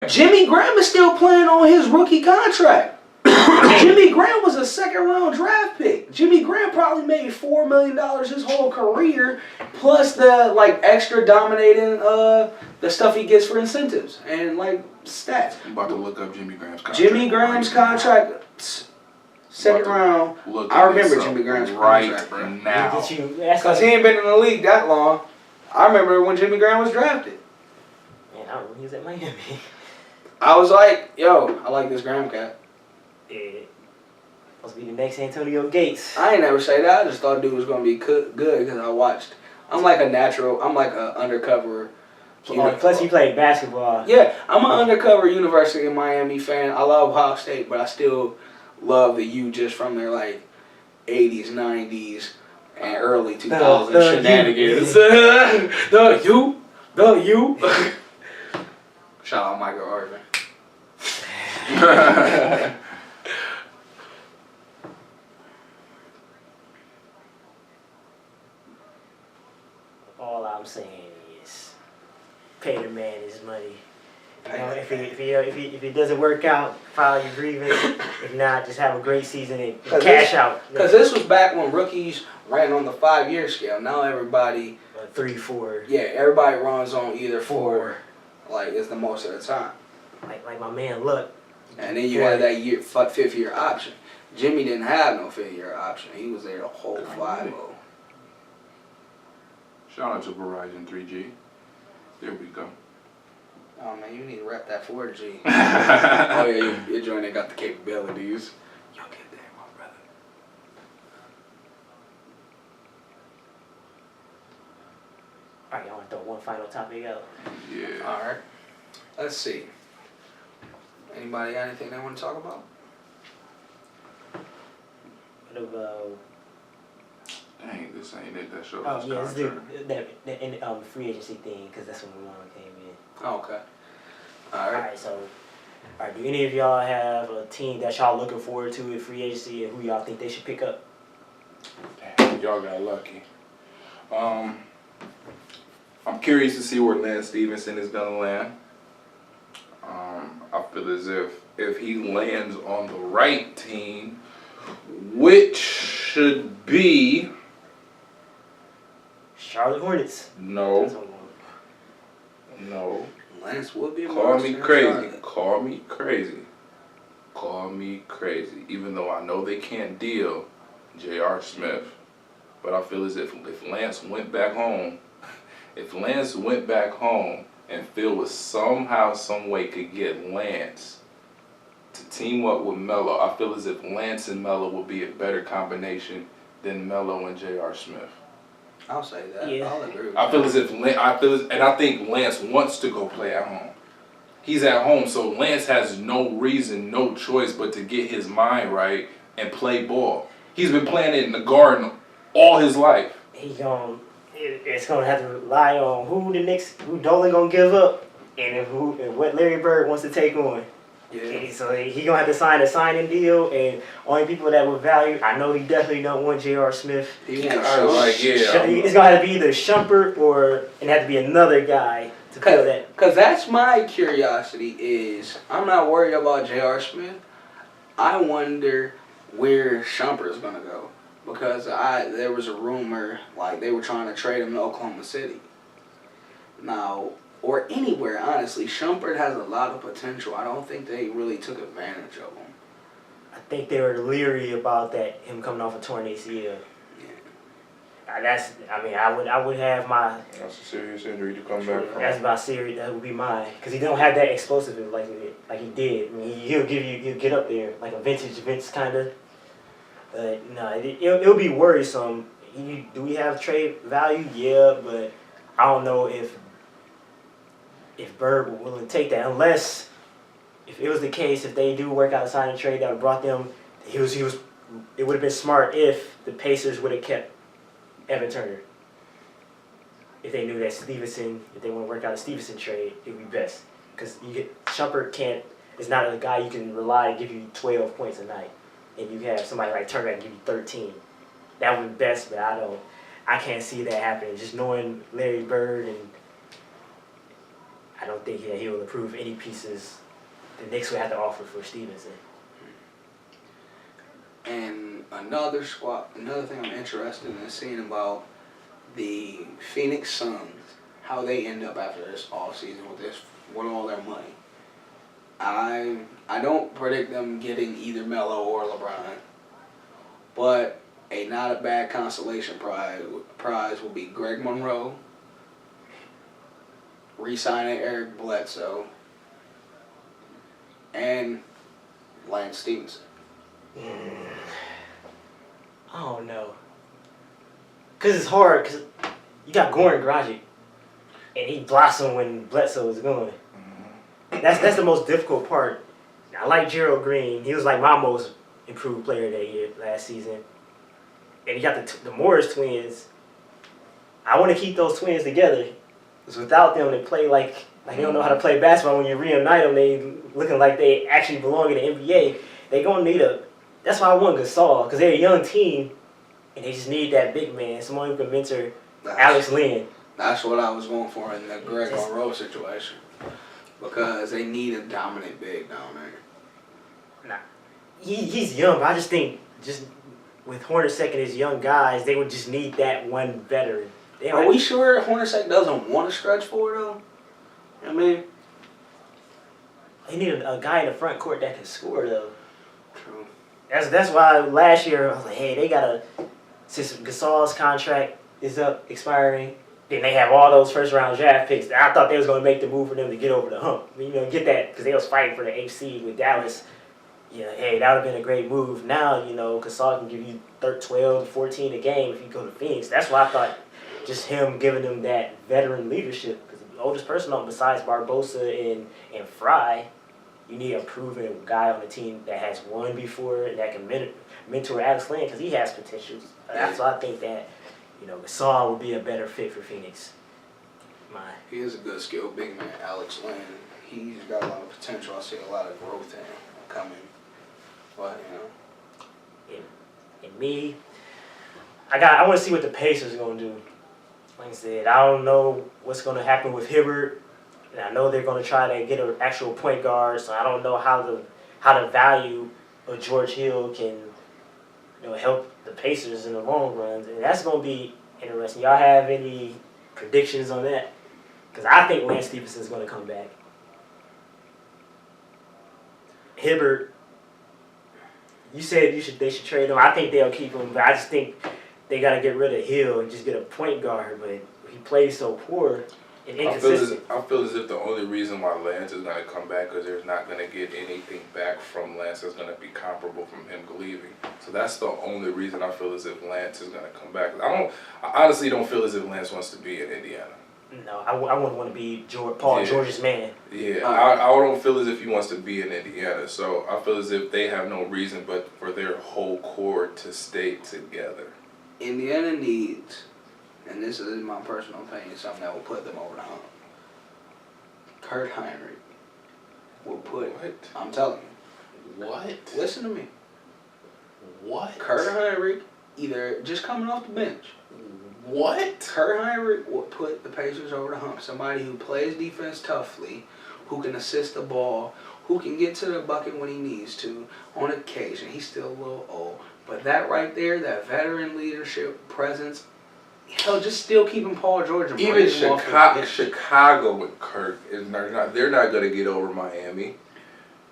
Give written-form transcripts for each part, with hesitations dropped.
Jimmy Graham is still playing on his rookie contract. Jimmy Graham was a second-round draft pick. Jimmy Graham probably made $4 million his whole career, plus the extra dominating the stuff he gets for incentives and stats. I'm about to look up Jimmy Graham's contract. Jimmy Graham's contract, second round. I remember Jimmy Graham's contract right now because he ain't been in the league that long. I remember when Jimmy Graham was drafted. Man, I remember he was at Miami. I was like, yo, I like this Graham cat. Yeah. Supposed to be the next Antonio Gates. I ain't never say that. I just thought dude was gonna be good because I watched. I'm like a natural. I'm like an undercover. Plus, you played basketball. Yeah, I'm an undercover University of Miami fan. I love Ohio State, but I still love the U just from their 80s, 90s, and early 2000s shenanigans. The U. Shout out Michael Irvin. All I'm saying is, pay the man his money. You know, if it doesn't work out, file your grievance. If not, just have a great season and cash out. Because this was back when rookies ran on the 5-year scale. Now everybody 3, 4. Yeah, everybody runs on either 4. It's the most of the time. Like my man Luck. And then you had that 5th year option. Jimmy didn't have no 5th year option. He was there the whole 5-0. Shout out to Verizon 3G. There we go. Oh man, you need to rep that 4G. Oh yeah, your joint ain't got the capabilities. You'll get there, my brother. Alright, y'all want to throw one final topic out? Yeah. Alright. Let's see. Anybody got anything they want to talk about? What about... Dang, this ain't it. That shows Oh, his yeah, contract. let's do the free agency thing, because that's when Milano came in. Oh, okay. Alright. Alright, so... Alright, do any of y'all have a team that y'all looking forward to in free agency and who y'all think they should pick up? Damn, y'all got lucky. I'm curious to see where Lance Stevenson is going to land. I feel as if he lands on the right team, which should be... Charlotte Hornets. No. Lance would be a Call me crazy. Call me crazy. Call me crazy. Even though I know they can't deal J.R. Smith. But I feel as if Lance went back home, and Phil was somehow, some way could get Lance to team up with Melo, I feel as if Lance and Melo would be a better combination than Melo and J.R. Smith. I'll say that. Yeah. I'll agree with I feel as if I think Lance wants to go play at home. He's at home, so Lance has no reason, no choice but to get his mind right and play ball. He's been playing it in the Garden all his life. It's gonna have to rely on who Dolan gonna give up, and what Larry Bird wants to take on. Yeah. So he gonna have to sign a signing deal, and only people that would value. I know he definitely don't want J.R. Smith. He wants It's gonna have to be either Shumpert and have to be another guy to fill that. Because that's my curiosity is, I'm not worried about J.R. Smith. I wonder where Shumpert's going to go. Because there was a rumor, they were trying to trade him to Oklahoma City. Now, or anywhere, honestly, Shumpert has a lot of potential. I don't think they really took advantage of him. I think they were leery about that, him coming off a torn ACL. I would have my... That's a serious injury to come back from. That's about serious. That would be mine. Because he don't have that explosiveness like he did. I mean, he'll get up there like a vintage Vince kind of. But no, it'll be worrisome. Do we have trade value? Yeah, but I don't know if Bird will willing to take that, unless if it was the case, if they do work out a sign and trade that would brought them, it would have been smart if the Pacers would have kept Evan Turner. If they knew that Stevenson, if they want to work out a Stevenson trade, it would be best. Because Shumpert is not a guy you can rely to give you 12 points a night. And you have somebody like Turner that can give you 13. That would be best, but I can't see that happening. Just knowing Larry Bird, and I don't think that he will approve any pieces the Knicks would have to offer for Stevenson. And another thing I'm interested in seeing about the Phoenix Suns, how they end up after this offseason with all their money. I don't predict them getting either Melo or LeBron, but a not a bad consolation prize will be Greg Monroe, re-signing Eric Bledsoe, and Lance Stevenson. I don't know. Because it's hard, because you got Goran Dragic, and he blossomed when Bledsoe was going. That's the most difficult part. I like Gerald Green. He was like my most improved player that year, last season. And you got the Morris twins. I want to keep those twins together. Because without them, they play like they don't know how to play basketball. When you reunite them, they looking like they actually belong in the NBA. They going to need that's why I want Gasol, because they're a young team, and they just need that big man, someone who can mentor Alex Len. That's what I was going for in the Greg Monroe situation. Because they need a dominant big down there. Nah, he's young, but I just think with Hornacek and his young guys, they would just need that one veteran. Are we sure Hornacek doesn't want to stretch forward though? I mean, he need a guy in the front court that can score though. True. That's why last year I was like, hey, they gotta, since Gasol's contract is expiring, then they have all those first round draft picks. I thought they was gonna make the move for them to get over the hump. Get that, because they was fighting for the AC with Dallas. Yeah, hey, that would have been a great move. Now, Gasol can give you 12 to 14 a game if you go to Phoenix. That's why I thought just him giving them that veteran leadership. Because the oldest person on besides Barbosa and Fry, you need a proven guy on the team that has won before and that can mentor Alex Len, because he has potential. That's why I think that Gasol would be a better fit for Phoenix. He is a good skilled big man, Alex Len. He's got a lot of potential. I see a lot of growth in him coming. But And me, I want to see what the Pacers are gonna do. Like I said, I don't know what's gonna happen with Hibbert, and I know they're gonna try to get an actual point guard. So I don't know how the value of George Hill can help the Pacers in the long run, and that's gonna be interesting. Y'all have any predictions on that? Because I think Lance Stephenson's gonna come back. Hibbert, you said they should trade him. I think they'll keep him, but I just think they got to get rid of Hill and just get a point guard. But he plays so poor and inconsistent. I feel as if the only reason why Lance is going to come back because there's not going to get anything back from Lance that's going to be comparable from him leaving. So that's the only reason I feel as if Lance is going to come back. I honestly don't feel as if Lance wants to be in Indiana. No, I wouldn't want to be Paul George's man. Yeah, I don't feel as if he wants to be in Indiana. So I feel as if they have no reason but for their whole core to stay together. Indiana needs, and this is my personal opinion, something that will put them over the hump. Kurt Heinrich will put. What? I'm telling you. What? Listen to me. What? Kurt Heinrich, either just coming off the bench. What? Kurt Heinrich will put the Pacers over the hump. Somebody who plays defense toughly, who can assist the ball, who can get to the bucket when he needs to on occasion. He's still a little old. But that right there, that veteran leadership presence, he'll just still keeping Paul George and even Chicago with Kirk they're not gonna get over Miami.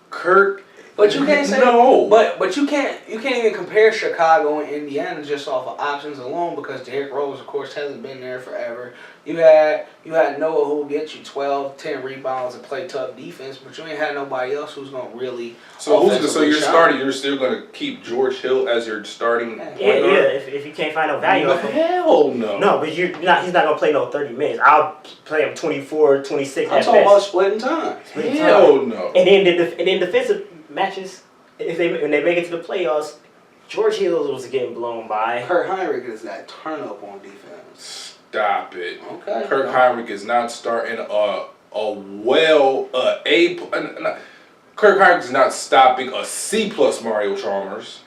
Kirk, but you can't say no. But you can't even compare Chicago and Indiana just off of options alone, because Derrick Rose, of course, hasn't been there forever. You had Noah who will get you 12, 10 rebounds and play tough defense, but you ain't had nobody else who's gonna really. So you're still gonna keep George Hill as your starting point guard? If you can't find no value off him. Hell no. No, but he's not gonna play no 30 minutes. I'll play him 24, 26 I'm at talking about best. splitting time. Hell no. And then defensive matches, when they make it to the playoffs, George Hill was getting blown by. Kurt Heinrich is that turn up on defense. Stop it. Okay. Kirk Heinrich is not starting Kirk Heinrich is not stopping a C+ Mario Chalmers.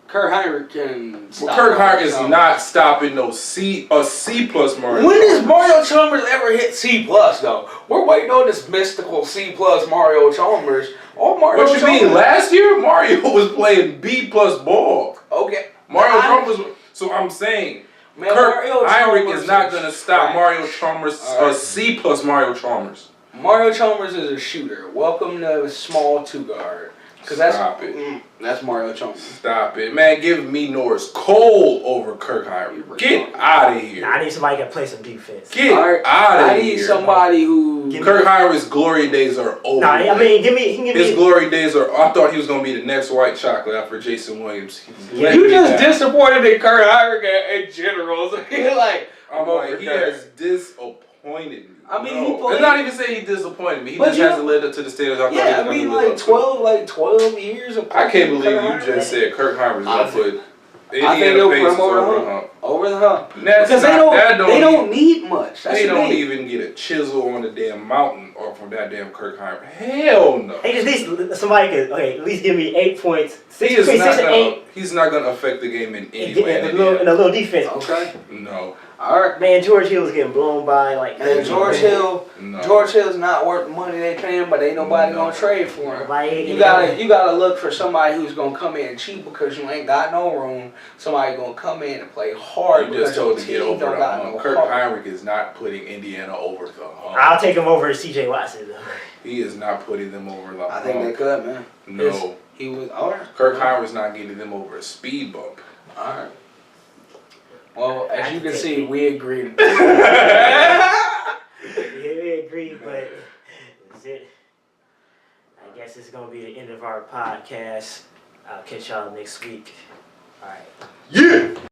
Kirk Heinrich can stop. Well, Kirk Heinrich is Chalmers. not stopping no C plus Mario. When has Mario Chalmers ever hit C plus though? We're waiting on this mystical C plus Mario Chalmers. Oh, Mario What you Chalmers. mean? Last year Mario was playing B plus ball. Okay. Mario Chalmers. So I'm saying Man, Kirk Mario Heinrich Chalmers is not gonna stop trash. Mario Chalmers. All right. C plus Mario Chalmers. Mario Chalmers is a shooter. Welcome to small two guard. Cause that's Stop it. That's Mario Chalmers. Stop it, man. Give me Norris Cole over Kirk Heinrich. Get out of here. Nah, I need somebody that can play some defense. Get Alright, out of I here. need somebody who. Kirk Heinrich's glory days are over. Nah, I mean, give me. His glory days are. I thought he was gonna be the next white chocolate after Jason Williams. Yeah, Let You me just down. disappointed in Kirk Heinrich in general. So you're like, I'm over like, he Kirk. has disappointed me. I mean, No. he played- It's not even saying he disappointed me. He But just you- hasn't lived up to the standards I thought he Yeah, was I mean, gonna live up like 12 years of. to. I can't believe Kirk you Heinrich. just said Kirk Heinrich's I gonna think- put I think Indiana they'll put Pacers him over the over the hump. hump. Over the hump. That's Because not, that they don't need much. That's They the don't thing. even get a chisel on the damn mountain off from that damn Kirk Heinrich. Hell no. Hey, just at least somebody could at least give me 8 points. He is Between not 6 and gonna, 8. he's not gonna affect the game in any And way. a little defense. Okay. No. All right. Man, George Hill's getting blown by like. And George Hill. No. George Hill's not worth the money they pay him, but ain't nobody No. gonna trade for him. Nobody- You gotta look for somebody who's gonna come in cheap because you ain't got no room. Somebody gonna come in and play hard You because just told your to get team over don't the got hump. no Kirk heart. Heinrich is not putting Indiana over the hump. I'll take him over CJ Watson. He is not putting them over the hump. I think they could, man. No. He was all right. Kirk Heinrich's not getting them over a speed bump. All right. Well, as you can see, we agreed. Yeah, we agree, but that's it. I guess it's gonna be the end of our podcast. I'll catch y'all next week. All right. Yeah!